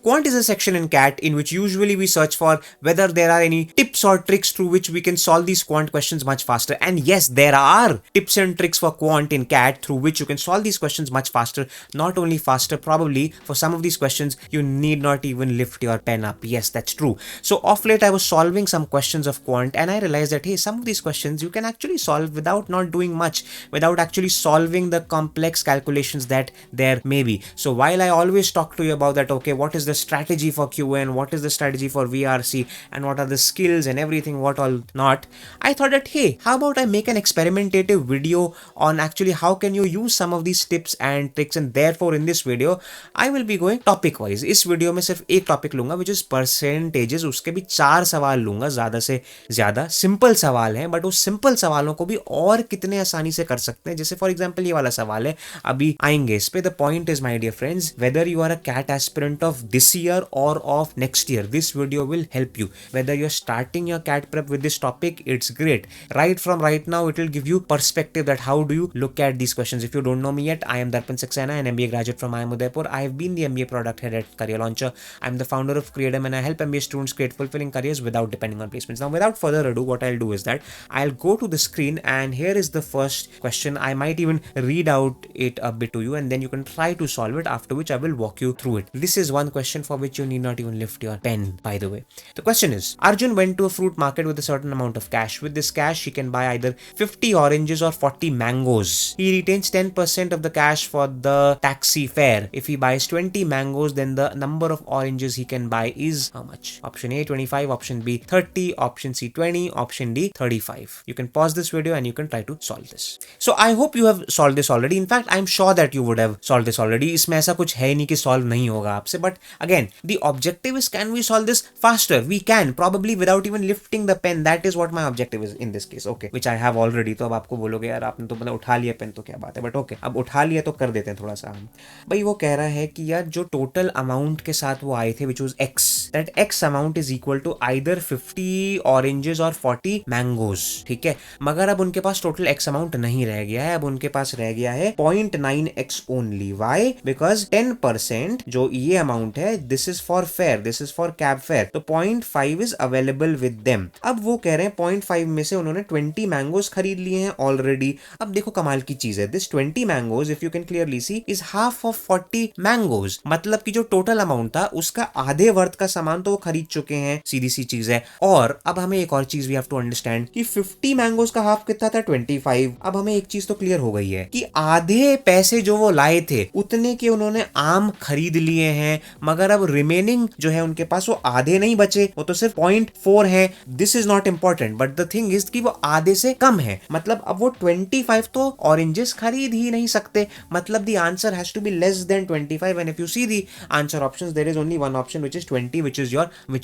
Quant is a section in CAT in which usually we search for whether there are any tips or tricks through which we can solve these quant questions much faster. And yes, there are tips and tricks for quant in CAT through which you can solve these questions much faster. Not only faster, probably for some of these questions you need not even lift your pen up. Yes, that's true. So off late I was solving some questions of quant and I realized that hey, some of these questions you can actually solve without not doing much, without actually solving the complex calculations that there may be. So while I always talk to you about that, okay, what is the strategy for QN, what is the strategy for VRC, and what are the skills and everything, what all not, I thought that hey, how about I make an experimentative video on actually how can you use some of these tips and tricks. And therefore in this video I will be going topic wise. इस video में सिर्फ एक topic लूंगा which is percentages, उसके भी 4 सवाल लूंगा, ज्यादा से ज्यादा सिंपल सवाल हैं, बट उस सिंपल सवालों को भी और कितने आसानी से कर सकते हैं. जैसे फॉर एग्जांपल ये वाला सवाल है, अभी आएंगे इस पे. The point is my dear friends, whether you are a CAT aspirant of this year और of next year, this video will help you. Whether you're starting your CAT prep with this topic, it's great. Right now, it will give you perspective that how do you look at these questions. If you don't know me yet, I am Darpan Saxena, an MBA graduate from IIM Udaipur. I have been the MBA product head at Career Launcher. I'm the founder of Creatum and I help MBA students create fulfilling careers without depending on placements. Now, without further ado, what I'll do is that I'll go to the screen and here is the first question. I might even read out it a bit to you and then you can try to solve it, after which I will walk you through it. This is one question for which you need not even lift your pen, by the way. The question is, Arjun went to a fruit market with a certain amount of cash. With this cash, he can buy either 50 oranges or 40 mangoes. He retains 10% of the cash for the taxi fare. If he buys 20 mangoes, then the number of oranges he can buy is how much? Option A 25, option B 30, option C 20, option D 35. You can pause this video and you can try to solve this. So I hope you have solved this already. In fact, I'm sure that you would have solved this already. इसमें ऐसा कुछ है नहीं कि solve नहीं होगा आपसे. But again, the objective is, can we solve this faster? We can, probably without even lifting the pen. That is what my objective is in this case. Okay, which I have already. तो अब आपको बोलोगे यार आपने तो मतलब उठा लिया पेन तो क्या बात है, बट ओके, अब उठा लिया तो कर देते हैं थोड़ा सा हम. भाई वो कह रहा है कि यार जो टोटल अमाउंट के साथ वो आए थे which was x, that x amount is equal to either 50 oranges और 40 मैंगोज. ठीक है, मगर अब उनके पास टोटल एक्स अमाउंट नहीं रह गया है, अब उनके पास रह गया है 0.9x ओनली. वाई? बिकॉज 10% जो ये अमाउंट है, this is for fair, this is for cab fair, तो 0.5 इज अवेलेबल विद देम. अब वो कह रहे हैं 0.5 में से उन्होंने 20 मैंगोज खरीद लिए हैं ऑलरेडी. अब देखो कमाल की चीज है, this 20 mangoes if you can clearly C is half of 40 mangoes. मतलब कि जो टोटल अमाउंट था उसका आधे वर्थ का सामान तो वो खरीद चुके हैं, सीधी सी चीज है. और अब हमें एक और चीज वी हैव टू अंडरस्टैंड कि 50 मैंगोज का हाफ कितना था? 25. अब हमें एक चीज तो क्लियर हो गई है कि आधे पैसे जो वो लाए थे उतने के उन्होंने आम खरीद लिए हैं, मगर अब रिमेनिंग जो है उनके पास वो आधे नहीं बचे, वो तो सिर्फ 0.4 है. This is not important, but the thing is कि वो आधे से कम है. मतलब अब वो 25 तो ऑरेंजेस खरीद ही नहीं सकते. मतलब the answer has to be less than 25 and if you see the answer options there is only one option which is 20 which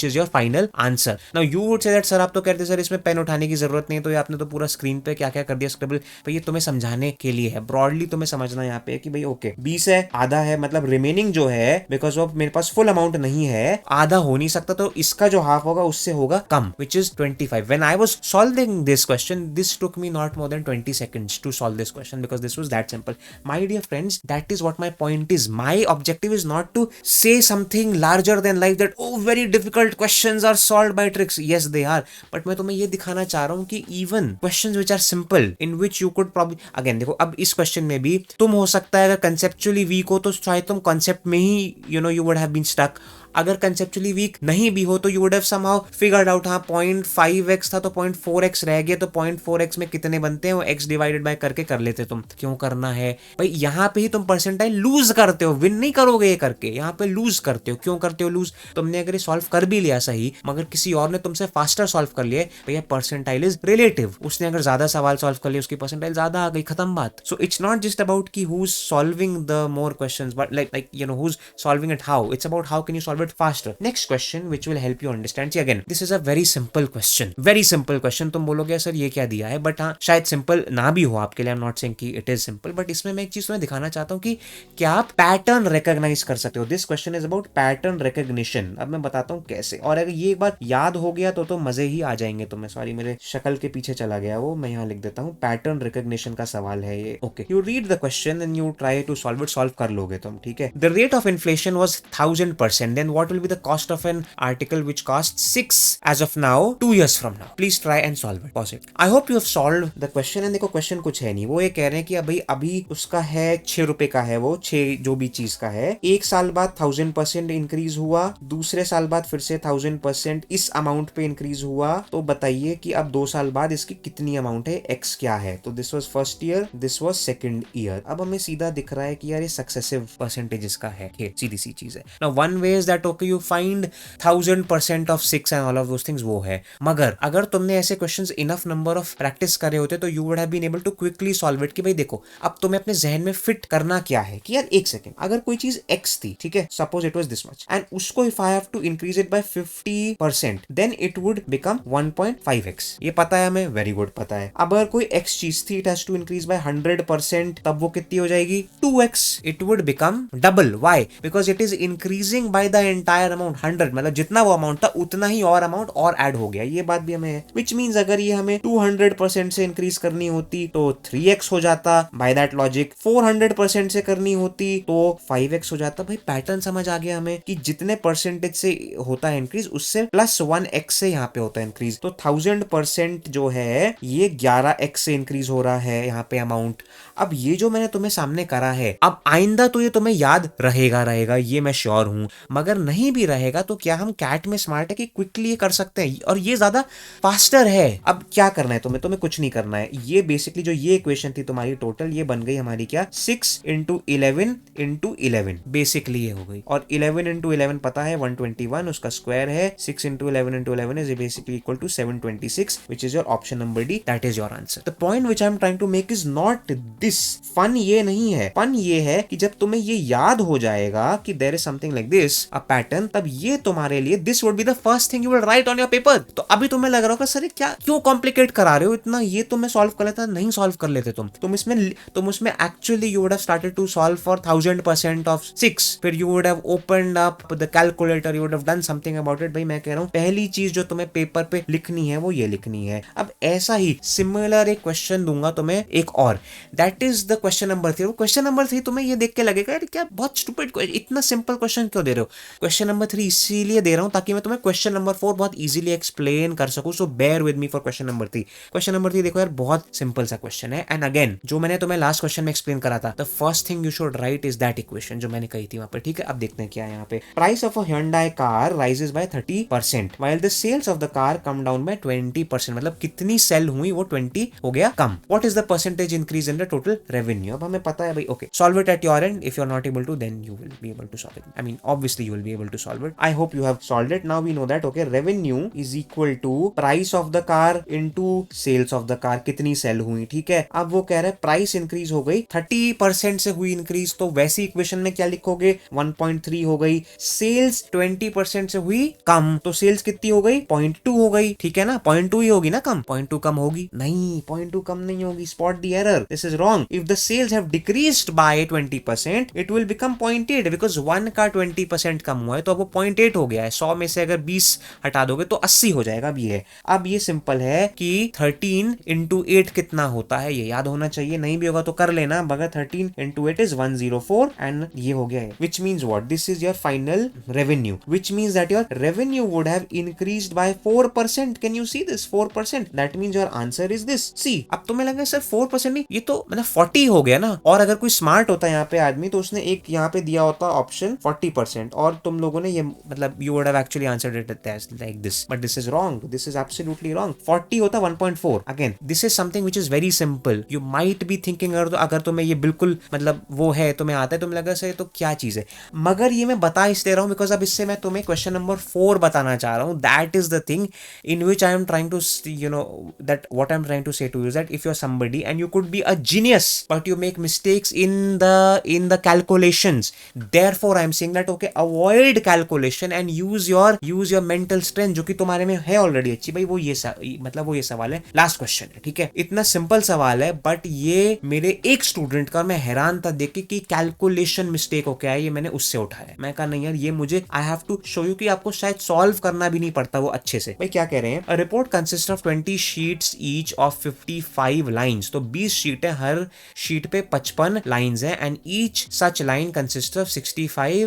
is your final answer. Now you would say that sir आप तो कहते sir इसमें pen उठाने की जरूरत नहीं है, तो ये आपने तो पूरा स्क्रीन पे क्या क्या कर दिया स्क्रिबल. तो ये तुम्हें समझाने के लिए है, ब्रॉडली तुम्हें समझना यहाँ पे कि भाई ओके 20 है, आधा है, मतलब रिमेनिंग जो है बिकॉज ऑफ मेरे पास फुल अमाउंट नहीं है, आधा हो नहीं सकता, तो इसका जो हाफ होगा उससे होगा कम, which is 25. When I was solving this question, this took me not more than 20 seconds to solve this question because this was that simple. My dear friends, that is what my point is. My objective is not to say something larger than life that oh very difficult questions are solved by tricks. Yes, they are. But मैं तुम्हें ये दिखाना चाह रहा हूँ कि even questions which are simple, in which you could probably again देखो अब इस question में भी तुम हो सकता है अगर conceptually weak हो तो शायद तुम concept में ही you would have been stuck. अगर कंसेप्चुअली वीक नहीं भी हो तो you would have somehow figured out, हाँ 0.5x था तो 0.4x रह गया, तो 0.4x में कितने बनते हैं वो x डिवाइडेड बाय करके कर लेते. तुम क्यों करना है भाई, यहाँ पे ही तुम परसेंटाइल लूज करते हो, विन नहीं करोगे ये करके, यहाँ पे लूज करते हो. क्यों करते हो लूज? तुमने अगर ये सॉल्व कर भी लिया सही, मगर किसी और ने तुमसे फास्टर सॉल्व कर लिया, भैया परसेंटाइल इज रिलेटिव. उसने अगर ज्यादा सवाल सॉल्व कर लिया उसकी परसेंटाइल ज्यादा आ गई, खत्म बात. So it's not just about की who is solving the more questions, but like who is solving it, how. It's about how can you solve it faster. Next question which will help you understand. See again, this is a very simple question. Very simple question. तुम बोलोगे sir ये क्या दिया है, but हाँ शायद simple ना भी हो आपके लिए. I'm not saying कि it is simple, but इसमें मैं एक चीज तुम्हें दिखाना चाहता हूँ कि क्या आप पैटर्न रिकॉग्नाइज कर सकते हो. This question is about pattern recognition. अब मैं बताता हूँ कैसे, और अगर ये एक बार याद हो गया तो मजे ही आ जाएंगे तुम्हें. सॉरी मेरे शक्ल के पीछे चला गया वो, मैं यहाँ लिख देता हूँ. पैटर्न रिकॉग्निशन का सवाल है ये. Okay, you read the question and you try to solve it. Solve कर लोगे तुम, ठीक है. The rate of inflation was 1000%, then what will be the cost of an article which costs 6 as of now 2 years from now? Please try and solve it. Pause it. I hope you have solved the question. And देखो question कुछ है नहीं, वो ये कह रहे हैं कि भाई अभी उसका है 6 रुपए का है, वो 6 जो भी चीज का है, एक साल बाद 1000% इंक्रीज हुआ, दूसरे साल बाद फिर से 1000% इस अमाउंट पे इंक्रीज हुआ, तो बताइए कि अब 2 साल बाद इसकी कितनी अमाउंट है, एक्स क्या है? तो this was first year, this was second year. अब हमें सीधा दिख रहा है कि यार ये सक्सेसिव परसेंटेजेस का है, सीधी सी चीज है. Now one way is that okay you find 1000% of 6 and all of those things, वो है. मगर अगर तुमने ऐसे questions enough number of practice करे होते तो you would have been able to quickly solve it. कि भाई देखो अब तुम्हें अपने जहन में फिट करना क्या है कि यार एक सेकंड, अगर कोई चीज x थी, ठीक है, suppose it was this much, and उसको if I have to increase it by 50% then it would become 1.5x. ये पता है हमें, वेरी गुड पता है. अब अगर कोई x चीज थी, it has to increase by 100%, तब वो कितनी हो जाएगी? 2x. It would become double. Why? Because it is increasing by the entire amount 100, मतलब जितना वो अमाउंट था उतना ही और अमाउंट और ऐड हो गया. ये बात भी हमें है, विच मीन्स अगर ये हमें 200% से इंक्रीज करनी होती तो 3x हो जाता बाय दैट लॉजिक, 400% से करनी होती तो 5x हो जाता. भाई पैटर्न समझ आ गया हमें कि जितने परसेंटेज से होता है इंक्रीज उससे +1x से यहाँ पे होता है इंक्रीज. तो 1000% जो है ये 11x से इंक्रीज हो रहा है यहाँ पे अमाउंट. अब ये जो मैंने तुम्हें सामने करा है, अब आइंदा तो ये तुम्हें याद रहेगा ये मैं श्योर हूं, मगर नहीं भी रहेगा तो क्या हम कैट में स्मार्ट है कि क्विकली ये कर सकते हैं और ये ज्यादा फास्टर है. अब क्या करना है तुम्हें कुछ नहीं करना है. ये बेसिकली जो ये इक्वेशन थी तुम्हारी टोटल, ये बन गई हमारी क्या, 6 × 11 × 11 बेसिकली ये हो गई. और 11 × 11 पता है 121, उसका स्क्वायर है. 6 × 11 × 11 is basically equal to 726, which is your option number D. That is your answer. The point which I am trying to make is not this. Fun ये नहीं है, फन ये है कि जब तुम्हें ये याद हो जाएगा कि there is something like this, a pattern, तब ये तुम्हारे लिए this would be the first thing you will write on your paper. तो अभी तुम्हें लग रहा होगा सर क्या क्यों कॉम्प्लिकेट करा रहे हो इतना, ये तो मैं सॉल्व कर लेता. नहीं सॉल्व कर लेते तुम उसमें actually you would have started to solve for 1000% of 6, फिर you would have opened up the calculator, you would have done something about it. भाई मैं कह रहा हूं पहली चीज जो तुम्हें पेपर पे लिखनी है वो ये लिखनी है. अब ऐसा ही सिमिलर एक क्वेश्चन दूंगा तुम्हें एक और, that is the question number 3. Question number 3 तुम्हें ये देख के लगेगा यार क्या बहुत स्टूपिड, इतना सिंपल क्वेश्चन क्यों दे रहे हो. क्वेश्चन नंबर 3 इसीलिए दे रहा हूं ताकि मैं तुम्हें क्वेश्चन नंबर 4 बहुत इजीली एक्सप्लेन कर सकूं. So bear with me for question number 3. Question number 3 देखो यार बहुत सिंपल सा क्वेश्चन है. एंड अगेन जो मैंने तुम्हें लास्ट क्वेश्चन में एक्सप्लेन करा था, the first thing you should write is that equation जो मैंने कही थी वहां पर. ठीक है, अब देखते हैं क्या है यहाँ पे. Price of a Hyundai car rises by 30% while the sales of the car come down by 20%. मतलब कितनी सेल हुई वो 20 हो गया कम. What is the percentage increase in the total revenue. अब हमें पता है भाई. Okay, solve it at your end. If you are not able to then you will be able to solve it. I mean obviously you will be able to solve it. I hope you have solved it. Now we know that okay revenue is equal to price of the car into sales of the car. कितनी sale हुई, ठीक है. अब वो कह रहा है price increase हो गई 30% से हुई इंक्रीज, तो वैसी इक्वेशन में क्या लिखोगे, 1.3 हो गई. सेल्स 20% से हुई कम, तो सेल्स कितनी हो गई, 0.2 हो गई. ठीक है ना, 0.2 ही होगी ना कम. 0.2 कम होगी नहीं, 0.2 कम नहीं होगी. Spot the error, this is wrong. If the cells have decreased bye 20% it will become 0.8 because 1 का 20% कम हुआ है तो अब वो 0.8 हो गया है. 100 में से अगर 20 हटा दोगे तो 80 हो जाएगा. अब ये सिंपल है कि 13 × 8 कितना होता है, ये याद होना चाहिए. नहीं भी होगा तो कर लेना, मगर 13 × 8 इज 104 एंड ये हो गया है. Which means what, this is your final revenue, which means that your revenue would have increased by 4%. Can you see this 4%? That means your answer is this. See, अब तुम्हें लगे सर 4% नहीं, ये तो मतलब 40 हो गया ना. और अगर कोई स्मार्ट होता है यहाँ पे आदमी तो उसने एक यहाँ पे दिया होता ऑप्शन 40% और तुम लोगों ने ये मतलब you would have actually answered it like this. But this is wrong, this is absolutely wrong. 40 होता 1.4. Again this is something which is very simple. You might be thinking अगर तुम्हें ये बिल्कुल मतलब वो है, तुम्हें आता है, तुम्हें लगा सर तो क्या चीज है, मगर ये मैं बता इसलिए रहा हूं बिकॉज अब इससे मैं तुम्हें क्वेश्चन नंबर 4 बताना चाह रहा हूं. That is the thing in which I am trying to you know that what I am trying to say to you that if you are somebody and you could be a genius but you make mistakes in the calculations. Therefore I am saying that okay avoid calculation and use your mental strength जो कि तुम्हारे में है already अच्छी. भाई वो ये मतलब वो ये सवाल है, लास्ट क्वेश्चन है. ठीक है, इतना सिंपल सवाल है बट ये मेरे एक स्टूडेंट का मैं हैरान था देख के कि कैलकुलेशन मिस्टेक हो क्या है, ये मैंने उससे उठाया. मैं कहा नहीं यार ये मुझे I have to show you कि आपको शायद सॉल्व करना भी नहीं पड़ता वो अच्छे से. भाई क्या कह रहे हैं, a report consist of 20 sheets each of 55 lines. तो 20 शीट है, हर शीट पे 55 लाइंस है and each such line consist of 65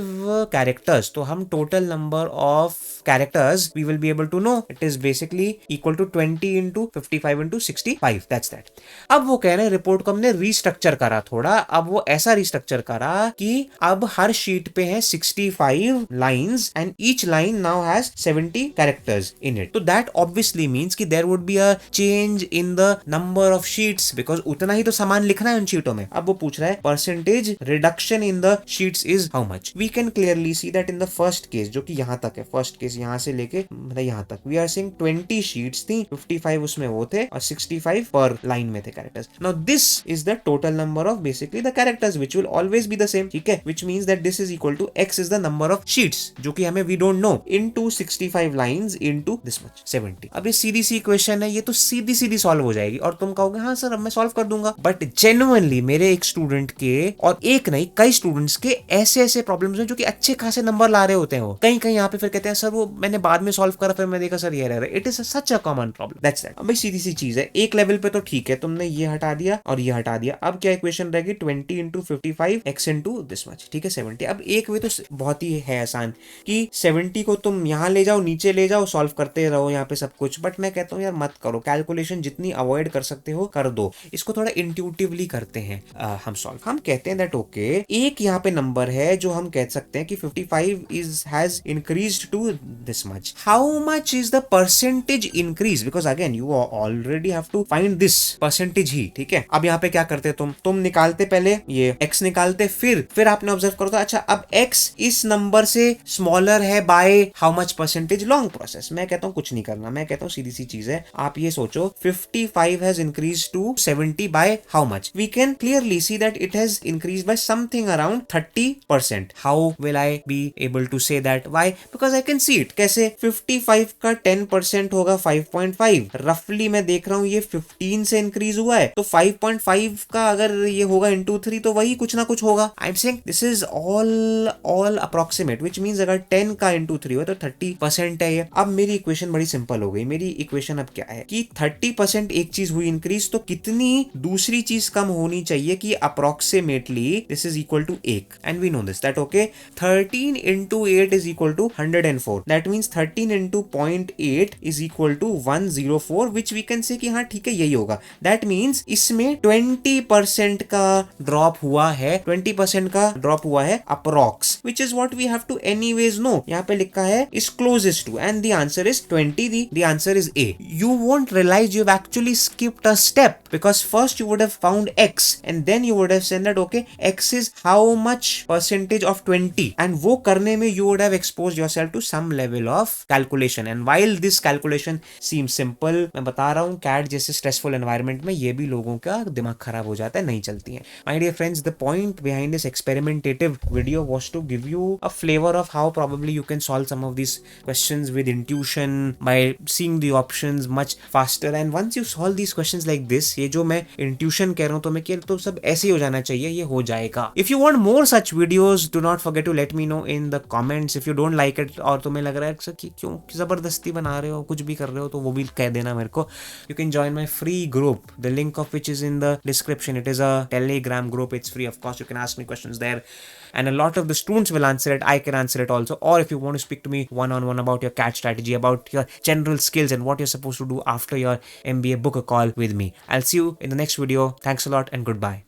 characters, तो हम total number of characters we will be able to know it is basically equal to 20 into 55 into 65, that's that. अब वो कह रहे हैं रिपोर्ट को हमने रीस्ट्रक्चर करा थोड़ा, अब वो ऐसा रीस्ट्रक्चर करा कि अब हर शीट पे है 65 lines and each line now has 70 characters in it, तो दैट ऑब्वियसली मीन्स कि there would be a change in the number of sheets because उतना ही तो सामान लिखना है उन शीटों में। अब वो पूछ रहा है percentage reduction in the sheets is how much. We can clearly see that in the first case, जो कि यहां तक है, फर्स्ट केस यहां से लेके मतलब यहां तक, वी आर सीइंग 20 शीट्स थी, 55 उसमें वो थे और 65 पर लाइन में थे characters. Now this is the total number of basically the characters which will always be the same, ठीक है, which means that this is equal to x is the number of sheets, जो कि हमें we don't know, into 65 lines into this much 70। अब ये सीधी सी equation है, ये तो सीधी सीधी सॉल्व हो जाएगी और तुम कहोगे हाँ सर अब मैं सॉल्व कर दूंगा, बट जेन्युइनली मेरे एक स्टूडेंट के और एक नहीं कई स्टूडेंट्स के ऐसे ऐसे प्रॉब्लम्स हैं जो कि अच्छे खासे नंबर ला रहे होते हैं, वो कहीं कहीं यहाँ पे फिर कहते हैं सर वो मैंने बाद में सॉल्व करा फिर मैं देखा सर ये रह रहा है। It is such a common problem, that's that. अब भाई सीधी सी चीज है, एक लेवल पे तो ठीक है तुमने ये हटा दिया और ये हटा दिया, अब क्या इक्वेशन रहेगी 20 into 55 x into this much, ठीक है 70। अब एक वे तो बहुत ही है आसान कि 70 को तुम यहाँ ले जाओ नीचे ले जाओ सॉल्व करते रहो यहाँ पे सब कुछ, बट मैं कहता हूँ यार मत करो, कैलकुलेशन जितनी अवॉइड कर सकते हो कर दो, इसको थोड़ा इंट्यूटिवली करते हैं हम सॉल्व। हम कहते हैं दैट ओके एक यहाँ पे नंबर है जो हम कह सकते हैं कि 55 is has increased to this much, how much is the percentage increase, because again you already have to find this percentage ही, ठीक है। अब यहाँ पे क्या करते तुम निकालते पहले ये x निकालते, फिर आपने ऑब्जर्व करो तो अच्छा अब x इस नंबर से स्मॉलर है bye how much percentage, long process. मैं कहता हूँ कुछ नहीं करना, मैं कहता हूँ सीधी सी चीज है, आप ये सोचो 55 has increase to 70 by how much, we can clearly see that it has increase by something around 30%। How will I be able to say that, why, because I can see it, कैसे 55 का 10% होगा 5.5, रफली मैं देख रहा हूँ ये 15 से इंक्रीज हुआ है तो 5.5 का अगर ये होगा इंटू 3 तो वही कुछ ना कुछ होगा। आई am saying this is all approximate, which means अगर 10 का इंटू 3 हुआ तो 30% है ये। अब मेरी इक्वेशन बड़ी सिंपल हो गई, मेरी इक्वेशन अब क्या है कि 30% एक चीज हुई इंक्रीज तो कितनी दूसरी चीज कम होनी चाहिए कि approximately this is equal to 1, and we know this that okay 13 into 8 is equal to 104, that means 13 into 0.8 is equal to 104, which we can say कि हाँ ठीक है यही होगा। दैट मींस इसमें 20% का ड्रॉप हुआ है, 20% का ड्रॉप हुआ है approx, which is what we have to anyways know. यहाँ पे लिखा है is closest to and the answer is 20, the answer is A. You won't realize you've actually skipped a step because first you would have found X and then you would have said that okay X is how much percentage of 20, and वो करने में you would have exposed yourself to some level of calculation, and while this calculation seems simple, मैं बता रहा हूँ CAT जैसे stressful environment में ये भी लोगों का दिमाग खराब हो जाता है, नहीं चलती है। My dear friends, the point behind this experimentative video was to give you a flavor of how probably you can solve some of these questions with intuition by seeing the options much faster, and once you solve these questions like this, ये जो मैं intuition कह रहा हूँ तो मैं तो सब ऐसे ही हो जाना चाहिए, ये हो जाएगा। If you want more such videos, do not forget to let me know in the comments if you don't like it, और तुम्हें लग रहा है कि क्यों जबरदस्ती बना रहे हो कुछ भी कर रहे हो तो वो भी कह देना मेरे को। You can join my free group, the link of which is in the description. It is a Telegram group, it's free of course, you can ask me questions there and a lot of the students will answer it, I can answer it also, or if you want to speak to me one-on-one about your CAT strategy, about your general skills and what you're supposed to do after your MBA, book a call with me. I'll see you in the next video. Thanks a lot and goodbye.